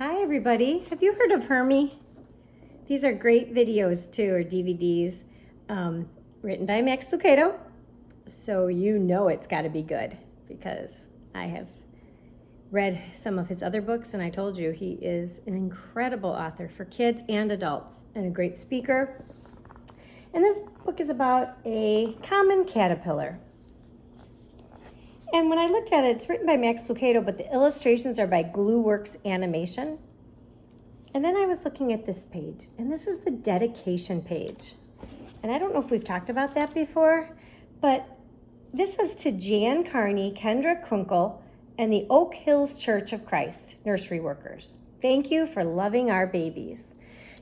Hi everybody, have you heard of Hermie? These are great videos too, or DVDs, written by Max Lucado. So you know it's got to be good because I have read some of his other books and I told you he is an incredible author for kids and adults and a great speaker. And this book is about a common caterpillar. And when I looked at it, it's written by Max Lucado, but the illustrations are by Glueworks Animation. And then I was looking at this page, and this is the dedication page. And I don't know if we've talked about that before, but this is to Jan Carney, Kendra Kunkel, and the Oak Hills Church of Christ nursery workers. Thank you for loving our babies.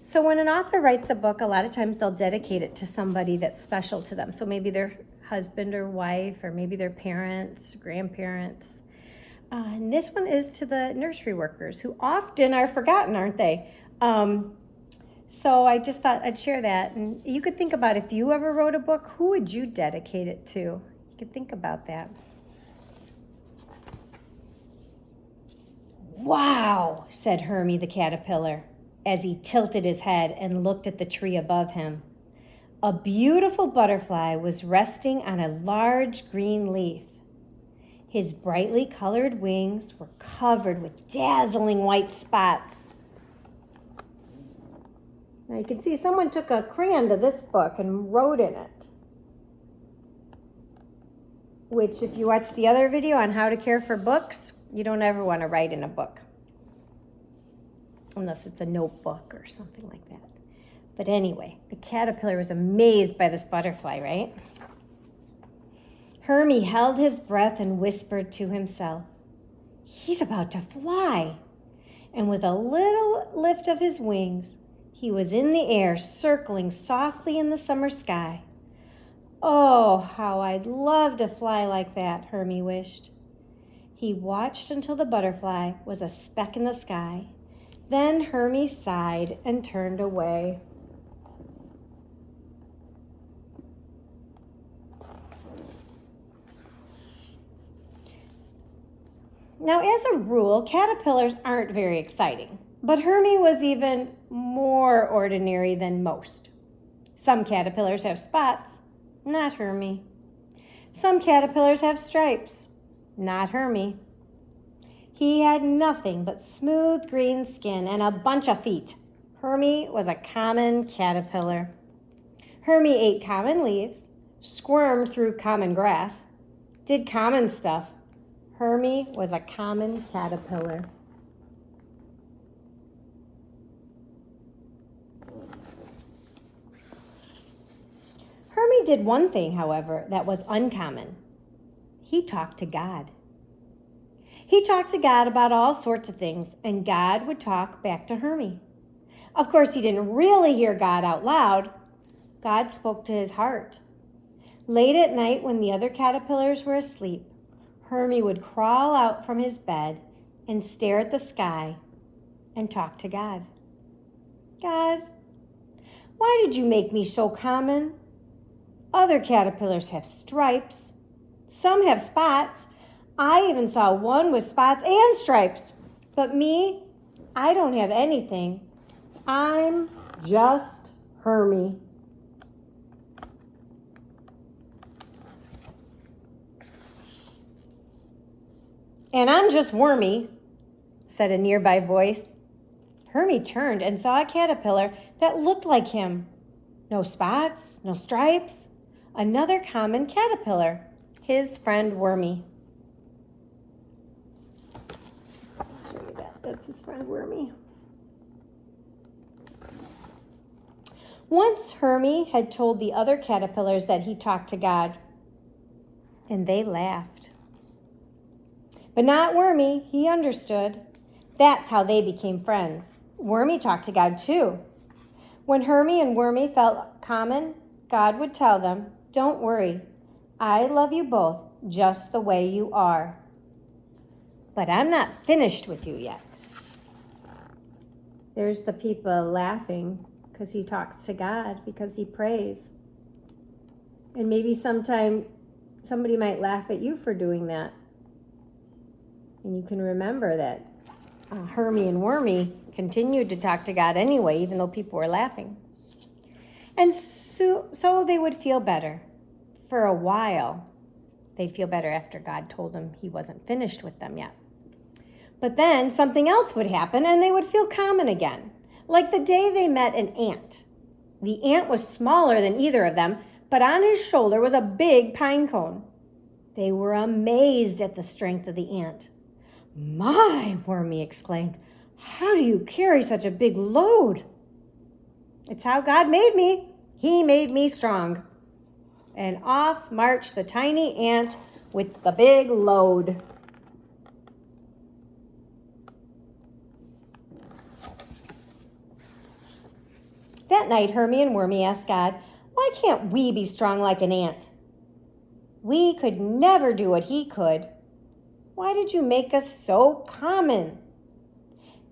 So when an author writes a book, a lot of times they'll dedicate it to somebody that's special to them. So maybe their husband or wife, or maybe their parents, grandparents. And this one is to the nursery workers who often are forgotten, aren't they? So I just thought I'd share that. And you could think about if you ever wrote a book, who would you dedicate it to? You could think about that. Wow, said Hermie the caterpillar as he tilted his head and looked at the tree above him. A beautiful butterfly was resting on a large green leaf. His brightly colored wings were covered with dazzling white spots. Now you can see someone took a crayon to this book and wrote in it. Which, if you watch the other video on how to care for books, you don't ever want to write in a book. Unless it's a notebook or something like that. But anyway, the caterpillar was amazed by this butterfly, right? Hermie held his breath and whispered to himself, "He's about to fly." And with a little lift of his wings, he was in the air, circling softly in the summer sky. Oh, how I'd love to fly like that, Hermie wished. He watched until the butterfly was a speck in the sky. Then Hermie sighed and turned away. Now, as a rule, caterpillars aren't very exciting, but Hermie was even more ordinary than most. Some caterpillars have spots, not Hermie. Some caterpillars have stripes, not Hermie. He had nothing but smooth green skin and a bunch of feet. Hermie was a common caterpillar. Hermie ate common leaves, squirmed through common grass, did common stuff. Hermie was a common caterpillar. Hermie did one thing, however, that was uncommon. He talked to God. He talked to God about all sorts of things, and God would talk back to Hermie. Of course, he didn't really hear God out loud. God spoke to his heart. Late at night, when the other caterpillars were asleep, Hermie would crawl out from his bed and stare at the sky and talk to God. God, why did you make me so common? Other caterpillars have stripes. Some have spots. I even saw one with spots and stripes. But me, I don't have anything. I'm just Hermie. And I'm just Wormy, said a nearby voice. Hermie turned and saw a caterpillar that looked like him. No spots, no stripes. Another common caterpillar, his friend Wormy. I'll show you that. That's his friend Wormy. Once Hermie had told the other caterpillars that he talked to God, and they laughed. But not Wormy, he understood. That's how they became friends. Wormy talked to God too. When Hermie and Wormy felt common, God would tell them, "Don't worry, I love you both just the way you are. But I'm not finished with you yet." There's the people laughing because he talks to God, because he prays. And maybe sometime somebody might laugh at you for doing that. And you can remember that Hermie and Wormy continued to talk to God anyway, even though people were laughing. And so they would feel better. For a while, they'd feel better after God told them he wasn't finished with them yet. But then something else would happen and they would feel common again. Like the day they met an ant. The ant was smaller than either of them, but on his shoulder was a big pine cone. They were amazed at the strength of the ant. "My," Wormy exclaimed, "how do you carry such a big load?" "It's how God made me. He made me strong." And off marched the tiny ant with the big load. That night, Hermie and Wormy asked God, "Why can't we be strong like an ant? We could never do what he could. Why did you make us so common?"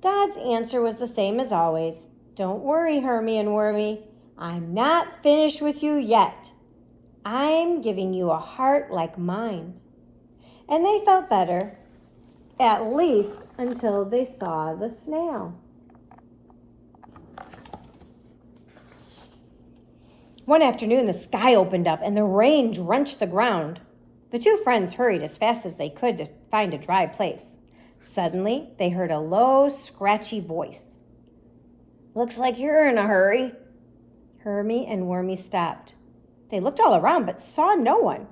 God's answer was the same as always. "Don't worry, Hermie and Wormy. I'm not finished with you yet. I'm giving you a heart like mine." And they felt better, at least until they saw the snail. One afternoon, the sky opened up and the rain drenched the ground. The two friends hurried as fast as they could to find a dry place. Suddenly, they heard a low, scratchy voice. "Looks like you're in a hurry." Hermie and Wormy stopped. They looked all around but saw no one.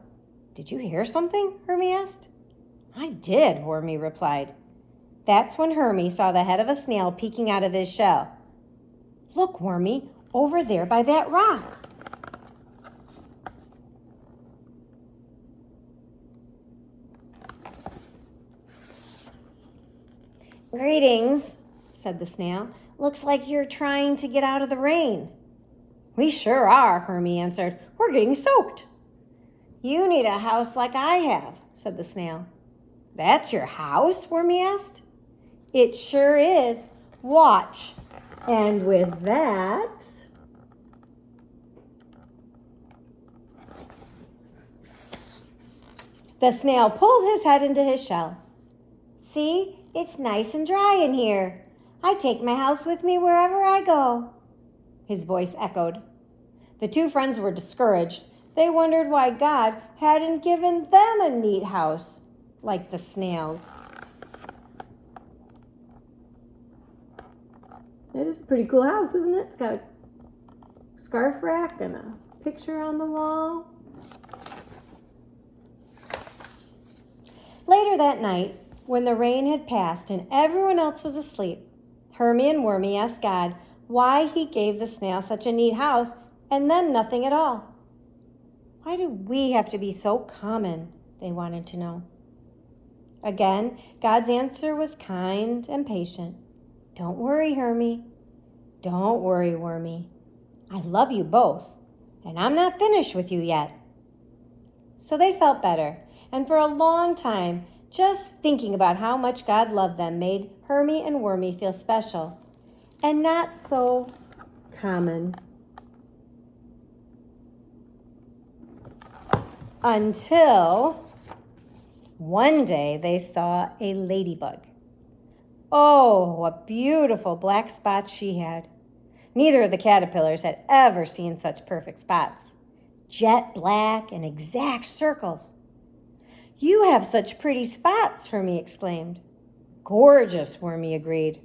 "Did you hear something?" Hermie asked. "I did," Wormy replied. That's when Hermie saw the head of a snail peeking out of his shell. "Look, Wormy, over there by that rock." "Greetings," said the snail. "Looks like you're trying to get out of the rain." "We sure are," Hermie answered. "We're getting soaked." "You need a house like I have," said the snail. "That's your house?" Wormy asked. "It sure is. Watch." And with that, the snail pulled his head into his shell. "See, it's nice and dry in here. I take my house with me wherever I go," his voice echoed. The two friends were discouraged. They wondered why God hadn't given them a neat house like the snails. It is a pretty cool house, isn't it? It's got a scarf rack and a picture on the wall. Later that night, when the rain had passed and everyone else was asleep, Hermie and Wormy asked God why he gave the snail such a neat house and them nothing at all. Why do we have to be so common? They wanted to know. Again, God's answer was kind and patient. "Don't worry, Hermie. Don't worry, Wormy. I love you both, and I'm not finished with you yet." So they felt better, and for a long time, just thinking about how much God loved them made Hermie and Wormy feel special and not so common. Until one day they saw a ladybug. Oh, what beautiful black spots she had. Neither of the caterpillars had ever seen such perfect spots. Jet black and exact circles. "You have such pretty spots," Hermie exclaimed. "Gorgeous," Wormy agreed.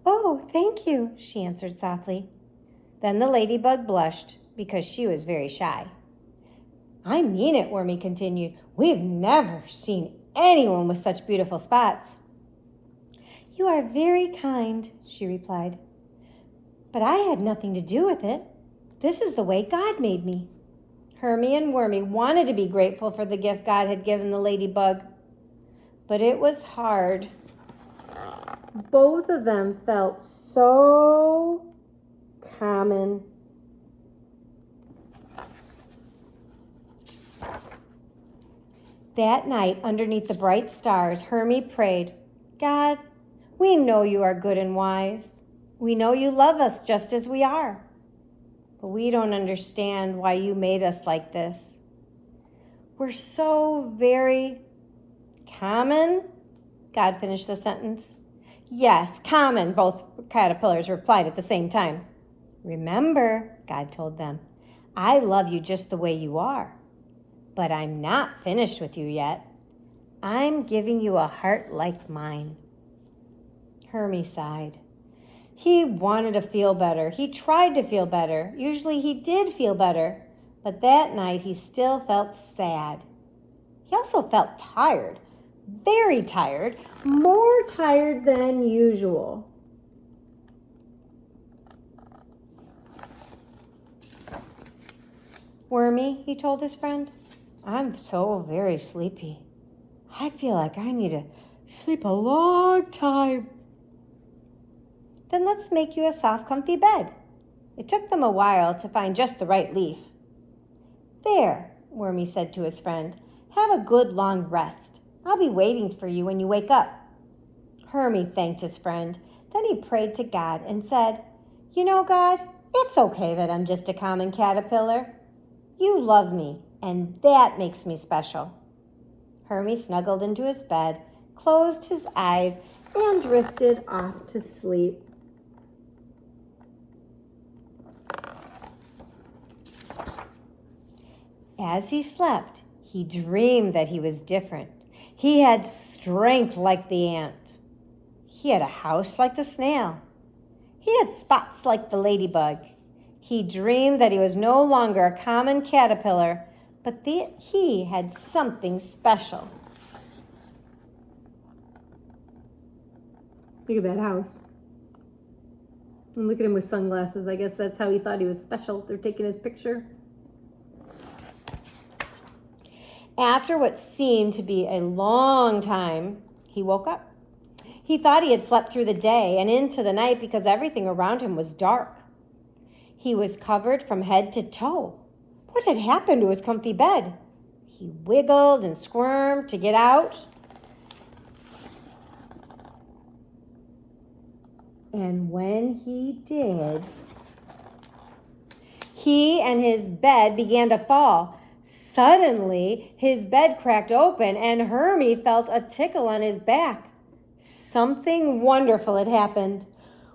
"Oh, thank you," she answered softly. Then the ladybug blushed because she was very shy. "I mean it," Wormy continued. "We've never seen anyone with such beautiful spots." "You are very kind," she replied. "But I had nothing to do with it. This is the way God made me." Hermie and Wormy wanted to be grateful for the gift God had given the ladybug, but it was hard. Both of them felt so common. That night, underneath the bright stars, Hermie prayed, "God, we know you are good and wise. We know you love us just as we are. But we don't understand why you made us like this. We're so very common." God finished the sentence. Yes, common, both caterpillars replied at the same time. Remember, God told them, I love you just the way you are, but I'm not finished with you yet. I'm giving you a heart like mine. Hermie sighed. He wanted to feel better. He tried to feel better. Usually he did feel better, but that night he still felt sad. He also felt tired, very tired, more tired than usual. Wormy, he told his friend, I'm so very sleepy. I feel like I need to sleep a long time. Then let's make you a soft, comfy bed. It took them a while to find just the right leaf. There, Wormy said to his friend, have a good long rest. I'll be waiting for you when you wake up. Hermie thanked his friend. Then he prayed to God and said, You know, God, it's okay that I'm just a common caterpillar. You love me, and that makes me special. Hermie snuggled into his bed, closed his eyes, and drifted off to sleep. As he slept, he dreamed that he was different. He had strength like the ant. He had a house like the snail. He had spots like the ladybug. He dreamed that he was no longer a common caterpillar, but that he had something special. Look at that house. And look at him with sunglasses. I guess that's how he thought he was special. They're taking his picture. After what seemed to be a long time, he woke up. He thought he had slept through the day and into the night because everything around him was dark. He was covered from head to toe. What had happened to his comfy bed? He wiggled and squirmed to get out. And when he did, he and his bed began to fall. Suddenly, his bed cracked open and Hermie felt a tickle on his back. Something wonderful had happened.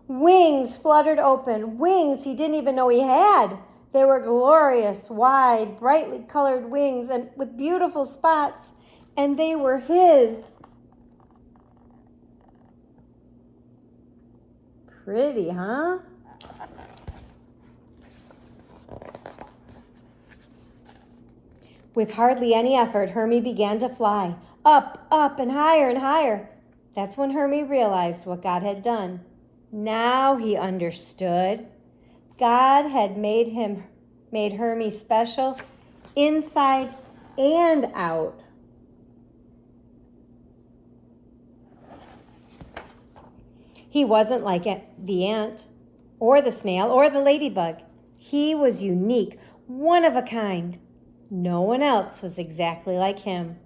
Wings fluttered open, wings he didn't even know he had. They were glorious, wide, brightly colored wings and with beautiful spots, and they were his. Pretty, huh? With hardly any effort, Hermie began to fly, up, and higher. That's when Hermie realized what God had done. Now he understood. God had made Hermie special inside and out. He wasn't like the ant or the snail or the ladybug. He was unique, one of a kind. No one else was exactly like him.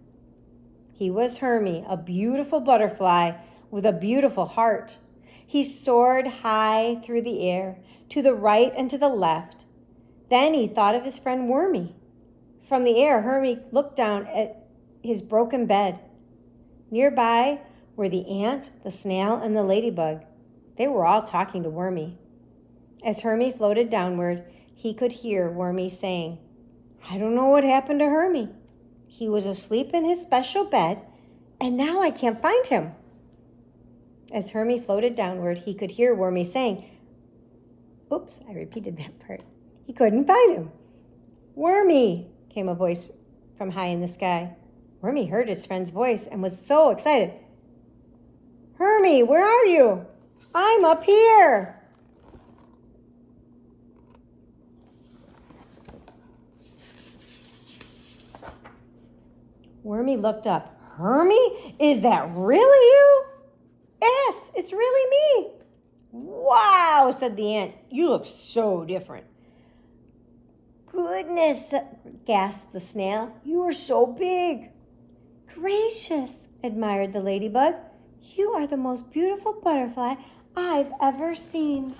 He was Hermie, a beautiful butterfly with a beautiful heart. He soared high through the air, to the right and to the left. Then he thought of his friend Wormy. From the air, Hermie looked down at his broken bed. Nearby were the ant, the snail, and the ladybug. They were all talking to Wormy. As Hermie floated downward, he could hear Wormy saying, I don't know what happened to Hermie. He was asleep in his special bed, and now I can't find him. As Hermie floated downward, he could hear Wormy saying, oops, I repeated that part. He couldn't find him. Wormy, came a voice from high in the sky. Wormy heard his friend's voice and was so excited. Hermie, where are you? I'm up here. Wormy looked up. Hermie, is that really you? Yes, it's really me. Wow, said the ant. You look so different. Goodness, gasped the snail. You are so big. Gracious, admired the ladybug. You are the most beautiful butterfly I've ever seen.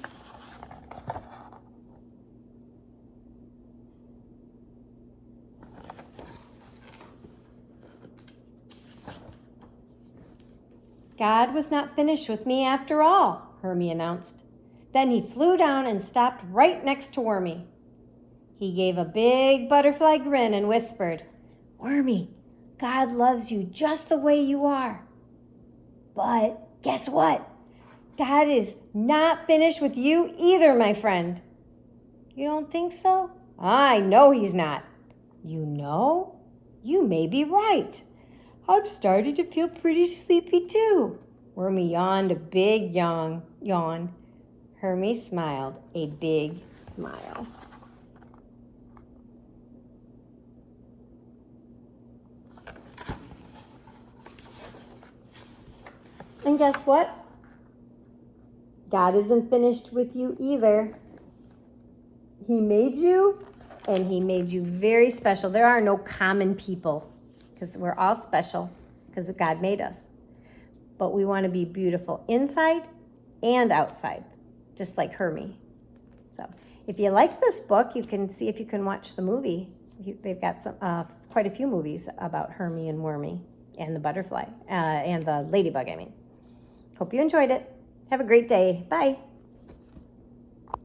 God was not finished with me after all, Hermie announced. Then he flew down and stopped right next to Wormy. He gave a big butterfly grin and whispered, Wormy, God loves you just the way you are. But guess what? God is not finished with you either, my friend. You don't think so? I know he's not. You know? You may be right. I'm starting to feel pretty sleepy too. Wormy yawned a big yawn. Hermie smiled a big smile. And guess what? God isn't finished with you either. He made you, and he made you very special. There are no common people because we're all special because God made us. But we want to be beautiful inside and outside, just like Hermie. So if you like this book, you can see if you can watch the movie. They've got quite a few movies about Hermie and Wormy and the butterfly and the ladybug, I mean. Hope you enjoyed it. Have a great day. Bye.